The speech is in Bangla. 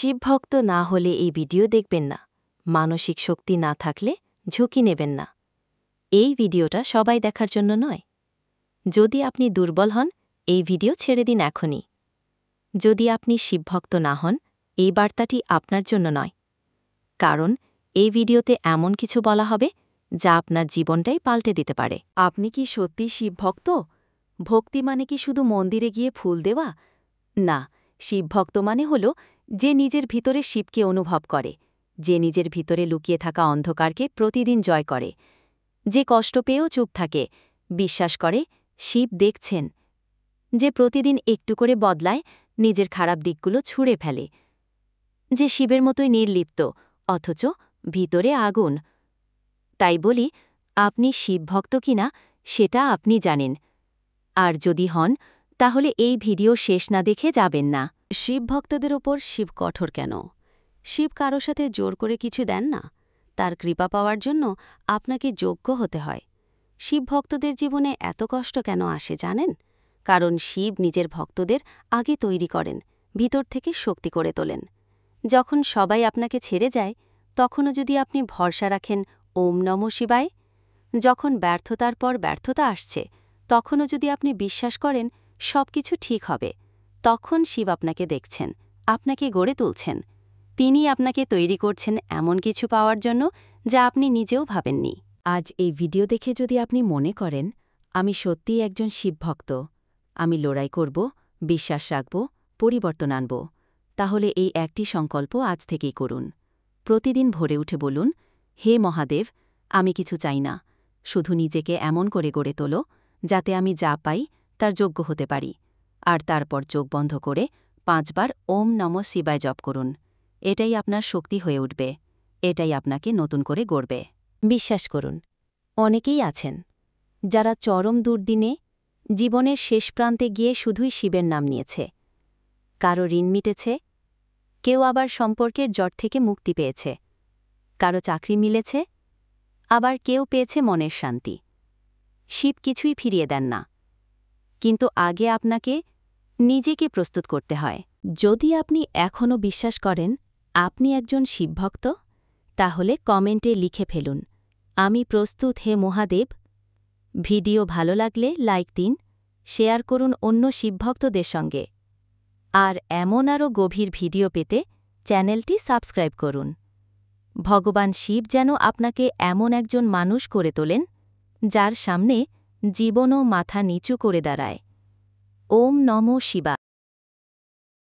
শিবভক্ত না হলে এই ভিডিও দেখবেন না। মানসিক শক্তি না থাকলে ঝুঁকি নেবেন না। এই ভিডিওটা সবাই দেখার জন্য নয়। যদি আপনি দুর্বল হন, এই ভিডিও ছেড়ে দিন এখনই। যদি আপনি শিবভক্ত না হন, এই বার্তাটি আপনার জন্য নয়। কারণ এই ভিডিওতে এমন কিছু বলা হবে যা আপনার জীবনটাই পাল্টে দিতে পারে। আপনি কি সত্যি শিবভক্ত? ভক্তি মানে কি শুধু মন্দিরে গিয়ে ফুল দেওয়া? না, শিবভক্ত মানে হল যে নিজের ভিতরে শিবকে অনুভব করে, যে নিজের ভিতরে লুকিয়ে থাকা অন্ধকারকে প্রতিদিন জয় করে, যে কষ্ট পেয়েও চুপ থাকে, বিশ্বাস করে শিব দেখছেন, যে প্রতিদিন একটু করে বদলায়, নিজের খারাপ দিকগুলো ছুঁড়ে ফেলে, যে শিবের মতোই নির্লিপ্ত অথচ ভিতরে আগুন। তাই বলি, আপনি শিবভক্ত কিনা সেটা আপনি জানেন। আর যদি হন, তাহলে এই ভিডিও শেষ না দেখে যাবেন না। শিবভক্তদের ওপর শিব কঠোর কেন? শিব কারো সাথে জোর করে কিছু দেন না। তার কৃপা পাওয়ার জন্য আপনাকে যোগ্য হতে হয়। শিবভক্তদের জীবনে এত কষ্ট কেন আসে জানেন? কারণ শিব নিজের ভক্তদের আগে তৈরি করেন, ভিতর থেকে শক্তি করে তোলেন। যখন সবাই আপনাকে ছেড়ে যায়, তখনও যদি আপনি ভরসা রাখেন ওম নমঃ শিবায়, যখন ব্যর্থতার পর ব্যর্থতা আসছে, তখনও যদি আপনি বিশ্বাস করেন সব কিছু ঠিক হবে, তখন শিব আপনাকে দেখছেন, আপনাকে গড়ে তুলছেন। তিনি আপনাকে তৈরি করছেন এমন কিছু পাওয়ার জন্য যা আপনি নিজেও ভাবেননি। আজ এই ভিডিও দেখে যদি আপনি মনে করেন, আমি সত্যিই একজন শিবভক্ত, আমি লড়াই করব, বিশ্বাস রাখব, পরিবর্তন আনব, তাহলে এই একটি সংকল্প আজ থেকেই করুন। প্রতিদিন ভোরে উঠে বলুন, হে মহাদেব, আমি কিছু চাই না, শুধু নিজেকে এমন করে গড়ে তোলো যাতে আমি যা পাই তার যোগ্য হতে পারি। আর তারপর চোখ বন্ধ করে 5 বার ওম নমঃ শিবায় জপ করুন। এটাই আপনার শক্তি হয়ে উঠবে, এটাই আপনাকে নতুন করে গড়বে। বিশ্বাস করুন, অনেকেই আছেন যারা চরম দুর্দিনে জীবনের শেষ প্রান্তে গিয়ে শুধুই শিবের নাম নিয়েছে। কারো ঋণ মিটেছে, কেউ আবার সম্পর্কের জট থেকে মুক্তি পেয়েছে, কারো চাকরি মিলেছে, আবার কেউ পেয়েছে মনের শান্তি। শিব কিছুই ফিরিয়ে দেন না, কিন্তু আগে আপনাকে নিজেকে প্রস্তুত করতে হয়। যদি আপনি এখনও বিশ্বাস করেন আপনি একজন শিবভক্ত, তাহলে কমেন্টে লিখে ফেলুন, আমি প্রস্তুত হে মহাদেব। ভিডিও ভালো লাগলে লাইক দিন, শেয়ার করুন অন্য শিবভক্তদের সঙ্গে। আর এমন আরও গভীর ভিডিও পেতে চ্যানেলটি সাবস্ক্রাইব করুন। ভগবান শিব যেন আপনাকে এমন একজন মানুষ করে তোলেন যার সামনে জীবনও মাথা নিচু করে দাঁড়ায়। ওম নমঃ শিবায়।